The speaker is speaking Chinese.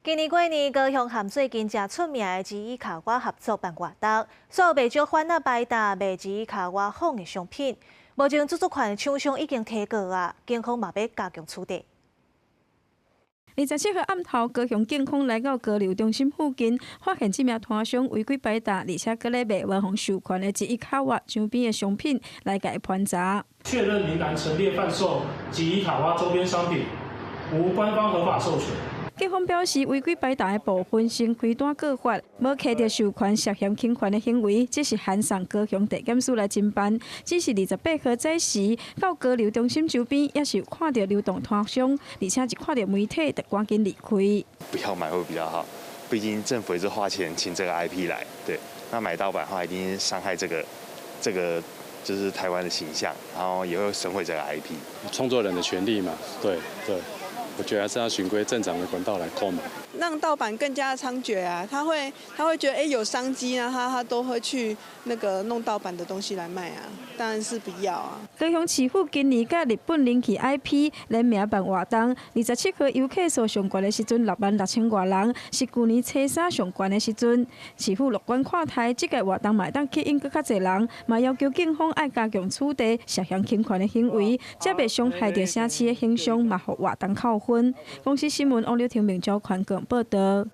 今年过年，高雄和最近正出名的吉伊卡瓦合作办活动，所有卖少贩仔摆摊卖吉伊卡瓦仿的商品。目前足款厂商已经提告啊，警方嘛要加强处理。27号暗头，高雄警方来到高流中心附近，发现这名摊商违规摆摊，而且搁咧卖未予授权的吉伊卡瓦周边的商品来甲伊盘查。确认林男陈列贩售吉伊卡瓦周边商品，无官方合法授权。警方表示，违规摆摊的部分先开单告发，无摕到授权涉嫌侵权的行为，这是函送高雄地检署来侦办。只是28号早时到高流中心周边，也是有看到流动摊商，而且一看到媒体，就赶紧离开。不要买会比较好，毕竟政府也是花钱请这个 IP 来，对，那买盗版的话，一定伤害这个就是台湾的形象，然后也会损毁这个 IP。创作人的权利嘛，对。我觉得还是要循规正常的管道来购买，让盗版更加猖獗啊！他会觉得有商机啊，他都会去弄盗版的东西来卖啊，当然是不要啊。高雄市府今年甲日本人气 IP 联名办活动，27号游客数上悬的时阵66000多人，是去年初三上悬的时阵。市府乐观看待，这个活动嘛当吸引更较侪人，嘛要求警方爱加强处理涉嫌侵权的行为，才袂伤害到城市的形象，嘛互活动扣分。公司新闻王柳婷、明昭宽广报道。